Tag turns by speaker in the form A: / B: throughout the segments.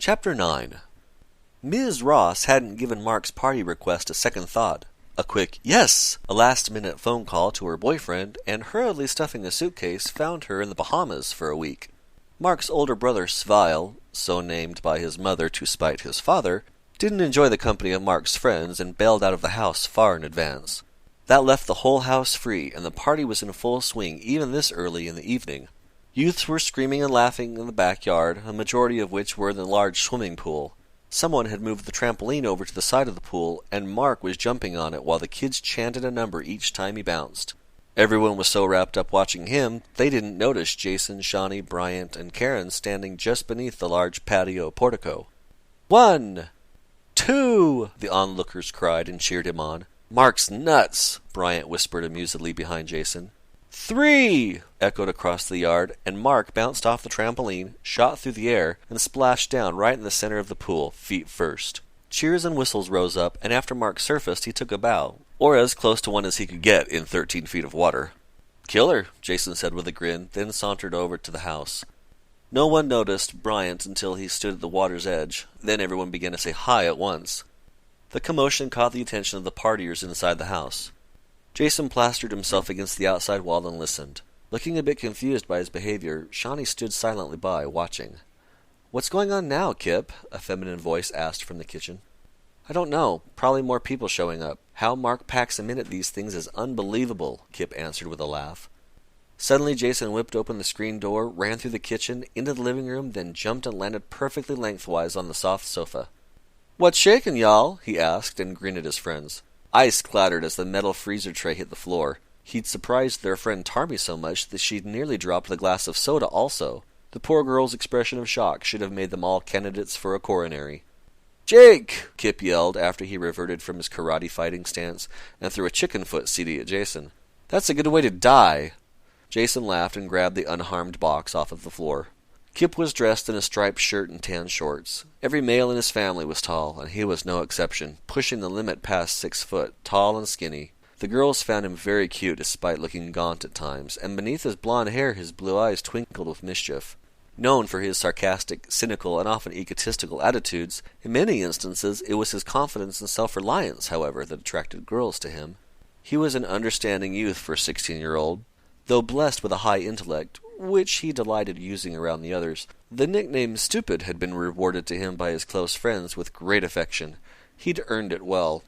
A: Chapter 9. Ms. Ross hadn't given Mark's party request a second thought. A quick yes, a last-minute phone call to her boyfriend, and hurriedly stuffing a suitcase found her in the Bahamas for a week. Mark's older brother Svile, so named by his mother to spite his father, didn't enjoy the company of Mark's friends and bailed out of the house far in advance. That left the whole house free, and the party was in full swing even this early in the evening. Youths were screaming and laughing in the backyard, a majority of which were in the large swimming pool. Someone had moved the trampoline over to the side of the pool, and Mark was jumping on it while the kids chanted a number each time he bounced. Everyone was so wrapped up watching him, they didn't notice Jason, Shawnee, Bryant, and Karen standing just beneath the large patio portico. 1, 2, the onlookers cried and cheered him on. Mark's nuts, Bryant whispered amusedly behind Jason. 3, echoed across the yard, and Mark bounced off the trampoline, shot through the air, and splashed down right in the center of the pool, feet first. Cheers and whistles rose up, and after Mark surfaced, he took a bow, or as close to one as he could get in 13 feet of water. Killer, Jason said with a grin, then sauntered over to the house. No one noticed Bryant until he stood at the water's edge. Then everyone began to say hi at once. The commotion caught the attention of the partiers inside the house. Jason plastered himself against the outside wall and listened. Looking a bit confused by his behavior, Shawnee stood silently by, watching. "What's going on now, Kip?" a feminine voice asked from the kitchen. "I don't know. Probably more people showing up. How Mark packs him in at these things is unbelievable," Kip answered with a laugh. Suddenly Jason whipped open the screen door, ran through the kitchen, into the living room, then jumped and landed perfectly lengthwise on the soft sofa. "What's shaking, y'all?" he asked, and grinned at his friends. Ice clattered as the metal freezer tray hit the floor. He'd surprised their friend Tarmy so much that she'd nearly dropped the glass of soda also. The poor girl's expression of shock should have made them all candidates for a coronary. "Jake!" Kip yelled after he reverted from his karate fighting stance and threw a chicken foot CD at Jason. "That's a good way to die!" Jason laughed and grabbed the unharmed box off of the floor. Kip was dressed in a striped shirt and tan shorts. Every male in his family was tall, and he was no exception, pushing the limit past 6 foot, tall and skinny. The girls found him very cute despite looking gaunt at times, and beneath his blond hair his blue eyes twinkled with mischief. Known for his sarcastic, cynical, and often egotistical attitudes, in many instances it was his confidence and self-reliance, however, that attracted girls to him. He was an understanding youth for a 16-year-old. Though blessed with a high intellect, which he delighted using around the others, the nickname Stupid had been rewarded to him by his close friends with great affection. He'd earned it well.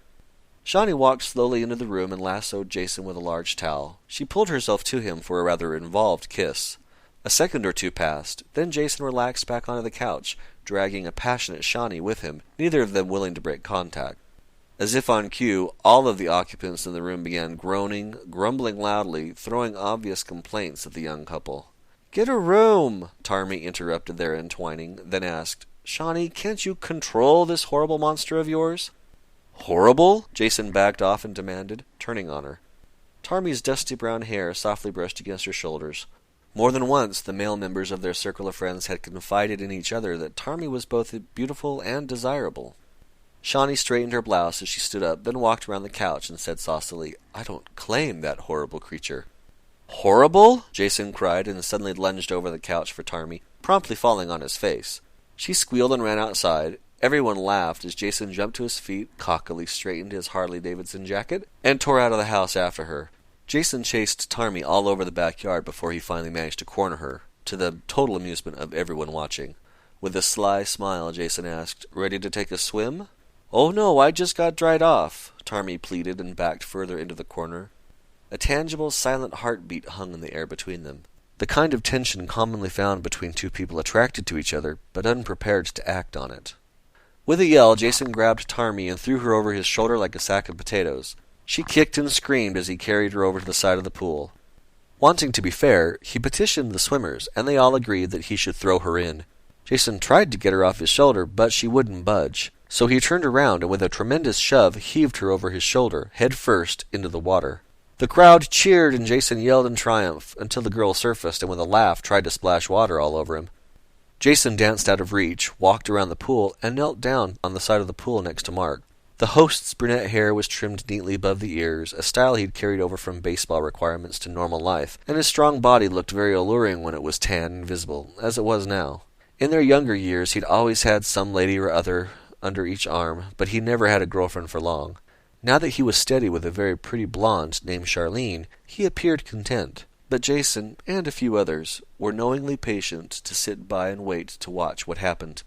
A: Shawnee walked slowly into the room and lassoed Jason with a large towel. She pulled herself to him for a rather involved kiss. A second or two passed. Then Jason relaxed back onto the couch, dragging a passionate Shawnee with him, neither of them willing to break contact. As if on cue, all of the occupants in the room began groaning, grumbling loudly, throwing obvious complaints at the young couple. "Get a room," Tarmy interrupted their entwining, then asked, "Shawnee, can't you control this horrible monster of yours?" "Horrible?" Jason backed off and demanded, turning on her. Tarmy's dusty brown hair softly brushed against her shoulders. More than once, the male members of their circle of friends had confided in each other that Tarmy was both beautiful and desirable. Shawnee straightened her blouse as she stood up, then walked around the couch and said saucily, "I don't claim that horrible creature." "Horrible?" Jason cried and suddenly lunged over the couch for Tarmy, promptly falling on his face. She squealed and ran outside. Everyone laughed as Jason jumped to his feet, cockily straightened his Harley-Davidson jacket, and tore out of the house after her. Jason chased Tarmy all over the backyard before he finally managed to corner her, to the total amusement of everyone watching. With a sly smile, Jason asked, "Ready to take a swim?" "Oh no, I just got dried off," Tarmy pleaded and backed further into the corner. A tangible, silent heartbeat hung in the air between them, the kind of tension commonly found between two people attracted to each other, but unprepared to act on it. With a yell, Jason grabbed Tarmy and threw her over his shoulder like a sack of potatoes. She kicked and screamed as he carried her over to the side of the pool. Wanting to be fair, he petitioned the swimmers, and they all agreed that he should throw her in. Jason tried to get her off his shoulder, but she wouldn't budge. So he turned around and with a tremendous shove heaved her over his shoulder, head first, into the water. The crowd cheered and Jason yelled in triumph until the girl surfaced and with a laugh tried to splash water all over him. Jason danced out of reach, walked around the pool, and knelt down on the side of the pool next to Mark. The host's brunette hair was trimmed neatly above the ears, a style he'd carried over from baseball requirements to normal life, and his strong body looked very alluring when it was tan and visible, as it was now. In their younger years, he'd always had some lady or other under each arm, but he never had a girlfriend for long. Now that he was steady with a very pretty blonde named Charlene, he appeared content. But Jason, and a few others, were knowingly patient to sit by and wait to watch what happened.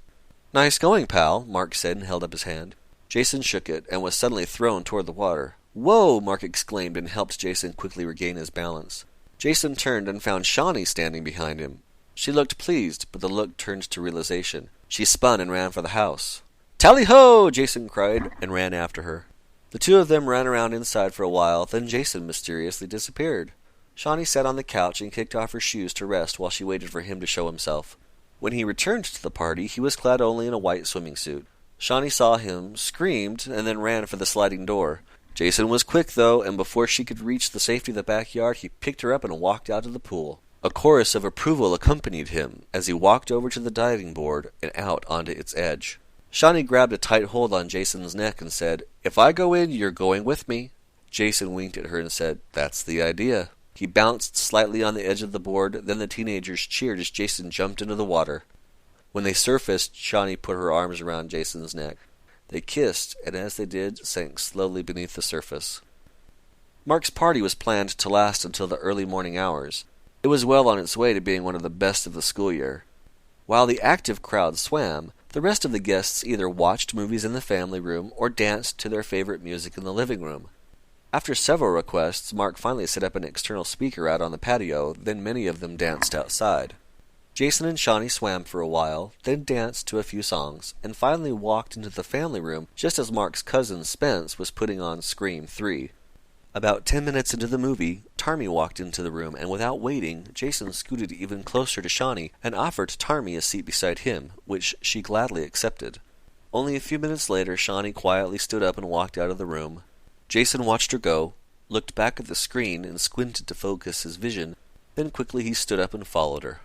A: "Nice going, pal," Mark said and held up his hand. Jason shook it and was suddenly thrown toward the water. "Whoa!" Mark exclaimed and helped Jason quickly regain his balance. Jason turned and found Shawnee standing behind him. She looked pleased, but the look turned to realization. She spun and ran for the house. "Tally-ho!" Jason cried and ran after her. The two of them ran around inside for a while, then Jason mysteriously disappeared. Shawnee sat on the couch and kicked off her shoes to rest while she waited for him to show himself. When he returned to the party, he was clad only in a white swimming suit. Shawnee saw him, screamed, and then ran for the sliding door. Jason was quick, though, and before she could reach the safety of the backyard, he picked her up and walked out to the pool. A chorus of approval accompanied him as he walked over to the diving board and out onto its edge. Shawnee grabbed a tight hold on Jason's neck and said, "If I go in, you're going with me." Jason winked at her and said, "That's the idea." He bounced slightly on the edge of the board, then the teenagers cheered as Jason jumped into the water. When they surfaced, Shawnee put her arms around Jason's neck. They kissed, and as they did, sank slowly beneath the surface. Mark's party was planned to last until the early morning hours. It was well on its way to being one of the best of the school year. While the active crowd swam, the rest of the guests either watched movies in the family room or danced to their favorite music in the living room. After several requests, Mark finally set up an external speaker out on the patio, then many of them danced outside. Jason and Shawnee swam for a while, then danced to a few songs, and finally walked into the family room just as Mark's cousin Spence was putting on Scream 3. About 10 minutes into the movie, Tarmy walked into the room, and without waiting, Jason scooted even closer to Shawnee and offered Tarmy a seat beside him, which she gladly accepted. Only a few minutes later, Shawnee quietly stood up and walked out of the room. Jason watched her go, looked back at the screen and squinted to focus his vision, then quickly he stood up and followed her.